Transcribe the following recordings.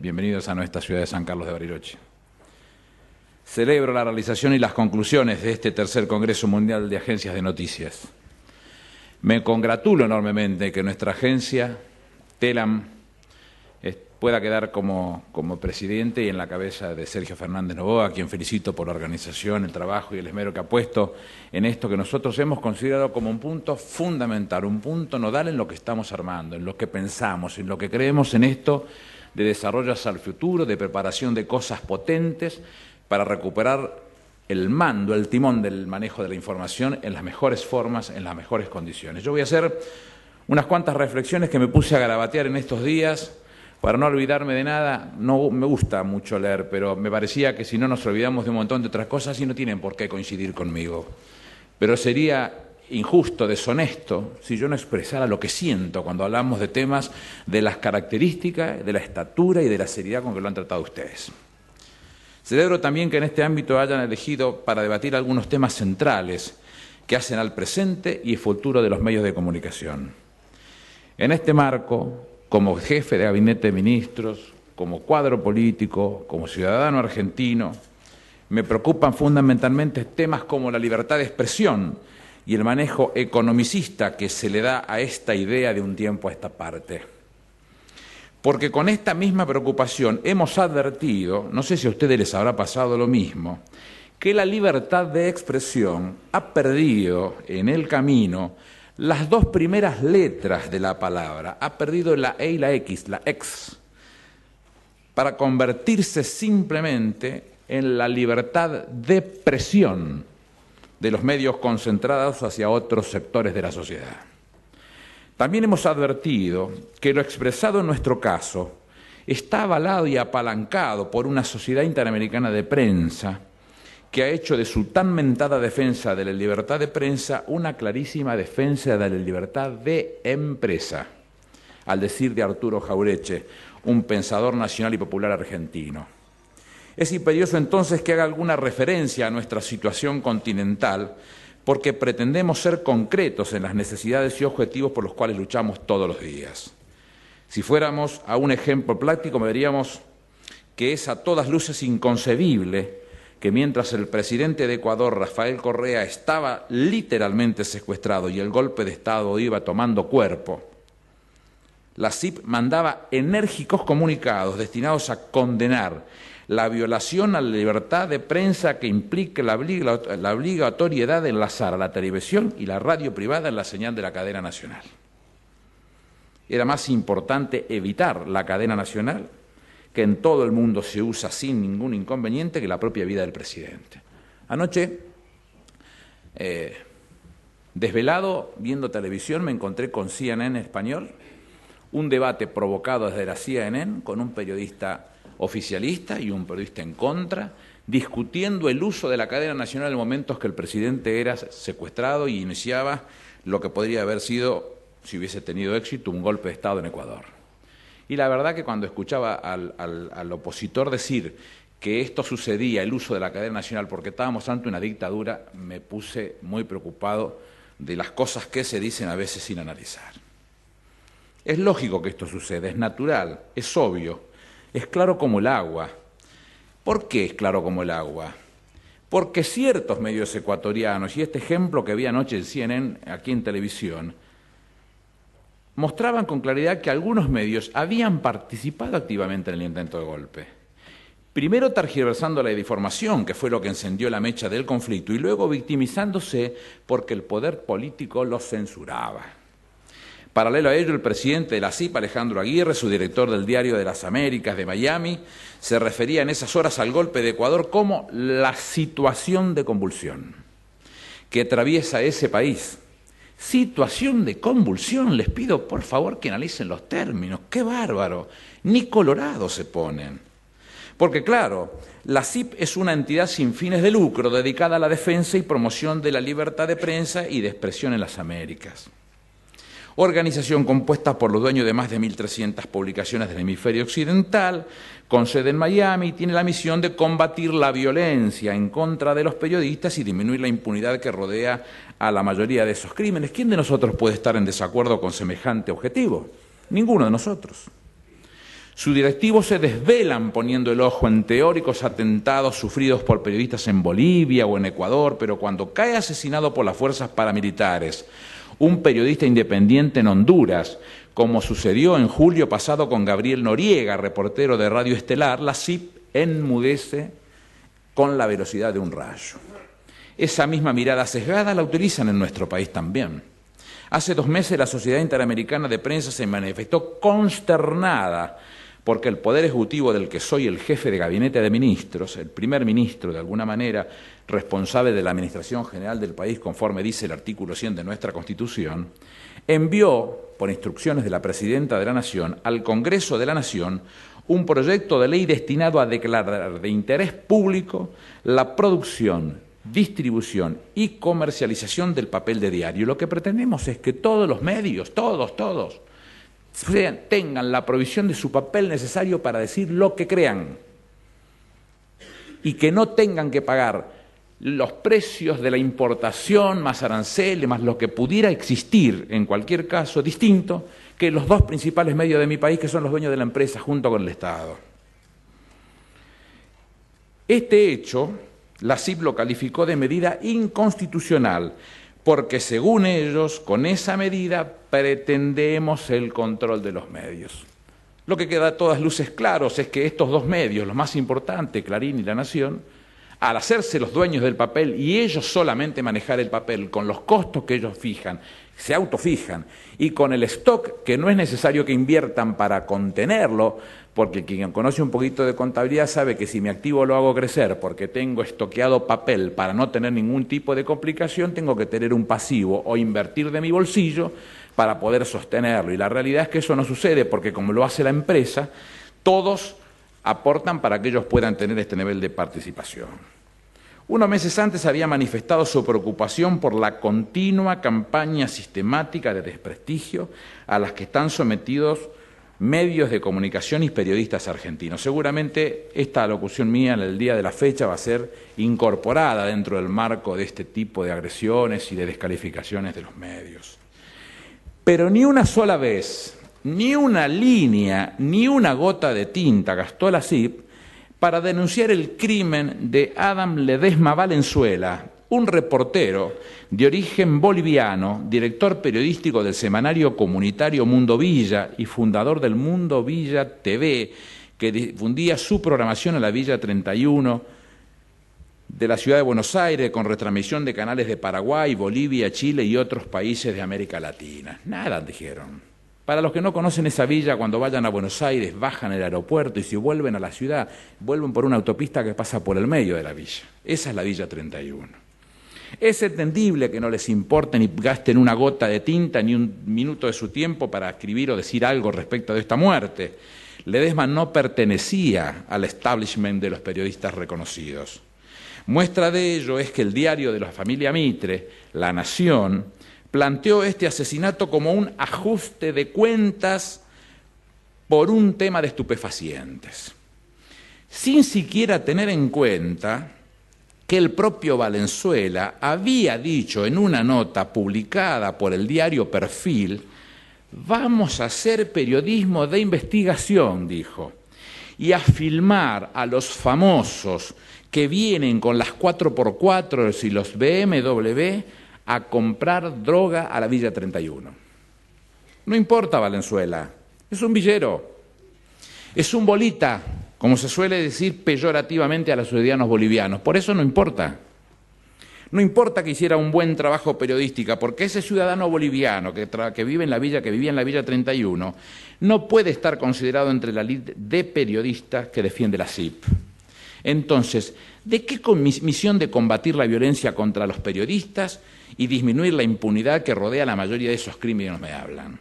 Bienvenidos a nuestra ciudad de San Carlos de Bariloche. Celebro la realización y las conclusiones de este tercer Congreso Mundial de Agencias de Noticias. Me congratulo enormemente que nuestra agencia, TELAM, pueda quedar como presidente y en la cabeza de Sergio Fernández Novoa, a quien felicito por la organización, el trabajo y el esmero que ha puesto en esto que nosotros hemos considerado como un punto fundamental, un punto nodal en lo que estamos armando, en lo que pensamos, en lo que creemos en esto de desarrollo hacia el futuro, de preparación de cosas potentes para recuperar el mando, el timón del manejo de la información en las mejores formas, en las mejores condiciones. Yo voy a hacer unas cuantas reflexiones que me puse a garabatear en estos días. Para no olvidarme de nada, no me gusta mucho leer, pero me parecía que si no nos olvidamos de un montón de otras cosas y no tienen por qué coincidir conmigo. Pero sería injusto, deshonesto, si yo no expresara lo que siento cuando hablamos de temas de las características, de la estatura y de la seriedad con que lo han tratado ustedes. Celebro también que en este ámbito hayan elegido para debatir algunos temas centrales que hacen al presente y el futuro de los medios de comunicación. En este marco, como jefe de gabinete de ministros, como cuadro político, como ciudadano argentino, me preocupan fundamentalmente temas como la libertad de expresión y el manejo economicista que se le da a esta idea de un tiempo a esta parte. Porque con esta misma preocupación hemos advertido, no sé si a ustedes les habrá pasado lo mismo, que la libertad de expresión ha perdido en el camino las dos primeras letras de la palabra, ha perdido la E y la X, la ex, para convertirse simplemente en la libertad de presión de los medios concentrados hacia otros sectores de la sociedad. También hemos advertido que lo expresado en nuestro caso está avalado y apalancado por una Sociedad Interamericana de Prensa que ha hecho de su tan mentada defensa de la libertad de prensa una clarísima defensa de la libertad de empresa, al decir de Arturo Jaureche, un pensador nacional y popular argentino. Es imperioso entonces que haga alguna referencia a nuestra situación continental, porque pretendemos ser concretos en las necesidades y objetivos por los cuales luchamos todos los días. Si fuéramos a un ejemplo práctico, veríamos que es a todas luces inconcebible que mientras el presidente de Ecuador, Rafael Correa, estaba literalmente secuestrado y el golpe de Estado iba tomando cuerpo, la CIP mandaba enérgicos comunicados destinados a condenar la violación a la libertad de prensa que implica la obligatoriedad de enlazar a la televisión y la radio privada en la señal de la cadena nacional. Era más importante evitar la cadena nacional, que en todo el mundo se usa sin ningún inconveniente, que la propia vida del presidente. Anoche, desvelado, viendo televisión, me encontré con CNN Español, un debate provocado desde la CNN con un periodista oficialista y un periodista en contra, discutiendo el uso de la cadena nacional en momentos que el presidente era secuestrado y iniciaba lo que podría haber sido, si hubiese tenido éxito, un golpe de Estado en Ecuador. Y la verdad que cuando escuchaba al opositor decir que esto sucedía, el uso de la cadena nacional, porque estábamos ante una dictadura, me puse muy preocupado de las cosas que se dicen a veces sin analizar. Es lógico que esto suceda, es natural, es obvio, es claro como el agua. ¿Por qué es claro como el agua? Porque ciertos medios ecuatorianos, y este ejemplo que vi anoche en CNN, aquí en televisión, mostraban con claridad que algunos medios habían participado activamente en el intento de golpe. Primero tergiversando la información, que fue lo que encendió la mecha del conflicto, y luego victimizándose porque el poder político los censuraba. Paralelo a ello, el presidente de la CIP, Alejandro Aguirre, su director del Diario de las Américas de Miami, se refería en esas horas al golpe de Ecuador como la situación de convulsión que atraviesa ese país. Situación de convulsión, les pido por favor que analicen los términos, qué bárbaro, ni colorados se ponen. Porque claro, la CIP es una entidad sin fines de lucro dedicada a la defensa y promoción de la libertad de prensa y de expresión en las Américas. Organización compuesta por los dueños de más de 1.300 publicaciones del hemisferio occidental, con sede en Miami, tiene la misión de combatir la violencia en contra de los periodistas y disminuir la impunidad que rodea a la mayoría de esos crímenes. ¿Quién de nosotros puede estar en desacuerdo con semejante objetivo? Ninguno de nosotros. Sus directivos se desvelan poniendo el ojo en teóricos atentados sufridos por periodistas en Bolivia o en Ecuador, pero cuando cae asesinado por las fuerzas paramilitares un periodista independiente en Honduras, como sucedió en julio pasado con Gabriel Noriega, reportero de Radio Estelar, la CIP enmudece con la velocidad de un rayo. Esa misma mirada sesgada la utilizan en nuestro país también. Hace 2 meses la Sociedad Interamericana de Prensa se manifestó consternada porque el Poder Ejecutivo del que soy el jefe de gabinete de ministros, el primer ministro de alguna manera responsable de la administración general del país conforme dice el artículo 100 de nuestra Constitución, envió, por instrucciones de la Presidenta de la Nación, al Congreso de la Nación un proyecto de ley destinado a declarar de interés público la producción, distribución y comercialización del papel de diario. Lo que pretendemos es que todos los medios, todos, tengan la provisión de su papel necesario para decir lo que crean y que no tengan que pagar los precios de la importación más aranceles, más lo que pudiera existir en cualquier caso distinto que los 2 principales medios de mi país, que son los dueños de la empresa junto con el Estado. Este hecho, la CIP lo calificó de medida inconstitucional, porque según ellos, con esa medida pretendemos el control de los medios. Lo que queda a todas luces claros es que estos 2 medios, los más importantes, Clarín y La Nación, al hacerse los dueños del papel y ellos solamente manejar el papel con los costos que ellos fijan, se autofijan, y con el stock que no es necesario que inviertan para contenerlo, porque quien conoce un poquito de contabilidad sabe que si mi activo lo hago crecer porque tengo estoqueado papel para no tener ningún tipo de complicación, tengo que tener un pasivo o invertir de mi bolsillo para poder sostenerlo. Y la realidad es que eso no sucede porque como lo hace la empresa, todos aportan para que ellos puedan tener este nivel de participación. Unos meses antes había manifestado su preocupación por la continua campaña sistemática de desprestigio a las que están sometidos medios de comunicación y periodistas argentinos. Seguramente esta alocución mía en el día de la fecha va a ser incorporada dentro del marco de este tipo de agresiones y de descalificaciones de los medios. Pero ni una sola vez, ni una línea, ni una gota de tinta gastó la CIP para denunciar el crimen de Adam Ledesma Valenzuela, un reportero de origen boliviano, director periodístico del semanario comunitario Mundo Villa y fundador del Mundo Villa TV, que difundía su programación en la Villa 31 de la ciudad de Buenos Aires, con retransmisión de canales de Paraguay, Bolivia, Chile y otros países de América Latina. Nada, dijeron. Para los que no conocen esa villa, cuando vayan a Buenos Aires, bajan el aeropuerto y si vuelven a la ciudad, vuelven por una autopista que pasa por el medio de la villa. Esa es la Villa 31. Es entendible que no les importe ni gasten una gota de tinta ni un minuto de su tiempo para escribir o decir algo respecto de esta muerte. Ledesma no pertenecía al establishment de los periodistas reconocidos. Muestra de ello es que el diario de la familia Mitre, La Nación, planteó este asesinato como un ajuste de cuentas por un tema de estupefacientes, sin siquiera tener en cuenta que el propio Valenzuela había dicho en una nota publicada por el diario Perfil: vamos a hacer periodismo de investigación, dijo, y a filmar a los famosos que vienen con las 4x4 y los BMW a comprar droga a la Villa 31. No importa Valenzuela, es un villero, es un bolita, como se suele decir peyorativamente a los ciudadanos bolivianos. Por eso no importa. No importa que hiciera un buen trabajo periodístico, porque ese ciudadano boliviano que vivía en la Villa 31 no puede estar considerado entre la lista de periodistas que defiende la CIP. Entonces, ¿de qué misión de combatir la violencia contra los periodistas y disminuir la impunidad que rodea la mayoría de esos crímenes me hablan?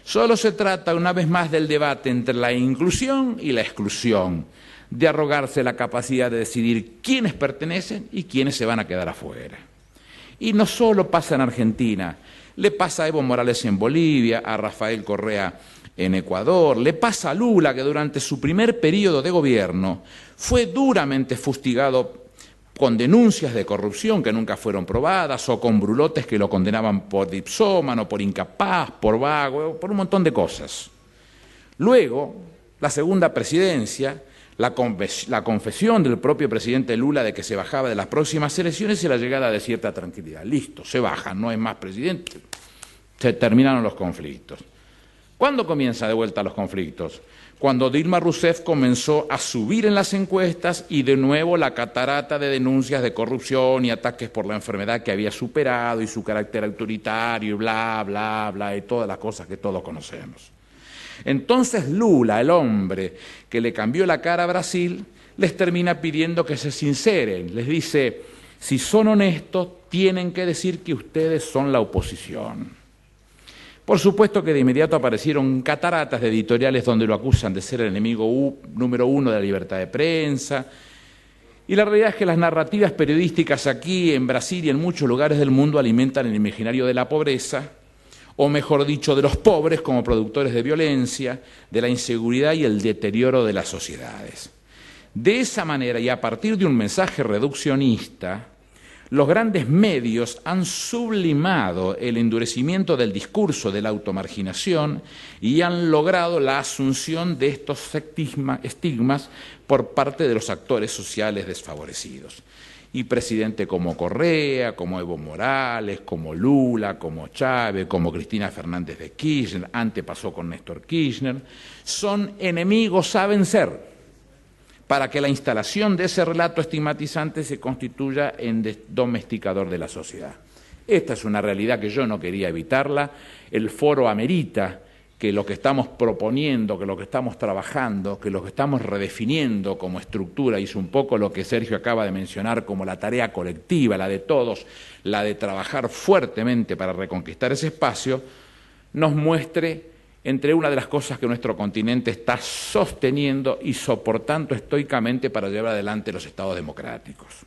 Solo se trata, una vez más, del debate entre la inclusión y la exclusión, de arrogarse la capacidad de decidir quiénes pertenecen y quiénes se van a quedar afuera. Y no solo pasa en Argentina, le pasa a Evo Morales en Bolivia, a Rafael Correa en Ecuador, le pasa a Lula, que durante su primer periodo de gobierno fue duramente fustigado con denuncias de corrupción que nunca fueron probadas, o con brulotes que lo condenaban por dipsómano, por incapaz, por vago, por un montón de cosas. Luego, La segunda presidencia, la confesión del propio presidente Lula de que se bajaba de las próximas elecciones y la llegada de cierta tranquilidad. Listo, se baja, no es más presidente, se terminaron los conflictos. ¿Cuándo comienzan de vuelta los conflictos? Cuando Dilma Rousseff comenzó a subir en las encuestas y de nuevo la catarata de denuncias de corrupción y ataques por la enfermedad que había superado y su carácter autoritario y bla, bla, bla, y todas las cosas que todos conocemos. Entonces Lula, el hombre que le cambió la cara a Brasil, les termina pidiendo que se sinceren. Les dice, si son honestos, tienen que decir que ustedes son la oposición. Por supuesto que de inmediato aparecieron cataratas de editoriales donde lo acusan de ser el enemigo número uno de la libertad de prensa. Y la realidad es que las narrativas periodísticas aquí, en Brasil y en muchos lugares del mundo alimentan el imaginario de la pobreza, o mejor dicho, de los pobres como productores de violencia, de la inseguridad y el deterioro de las sociedades. De esa manera, y a partir de un mensaje reduccionista, los grandes medios han sublimado el endurecimiento del discurso de la automarginación y han logrado la asunción de estos estigmas por parte de los actores sociales desfavorecidos. Y presidentes como Correa, como Evo Morales, como Lula, como Chávez, como Cristina Fernández de Kirchner, antes pasó con Néstor Kirchner, son enemigos a vencer para que la instalación de ese relato estigmatizante se constituya en domesticador de la sociedad. Esta es una realidad que yo no quería evitarla. El foro amerita que lo que estamos proponiendo, que lo que estamos trabajando, que lo que estamos redefiniendo como estructura, y es un poco lo que Sergio acaba de mencionar como la tarea colectiva, la de todos, la de trabajar fuertemente para reconquistar ese espacio, nos muestre entre una de las cosas que nuestro continente está sosteniendo y soportando estoicamente para llevar adelante los estados democráticos.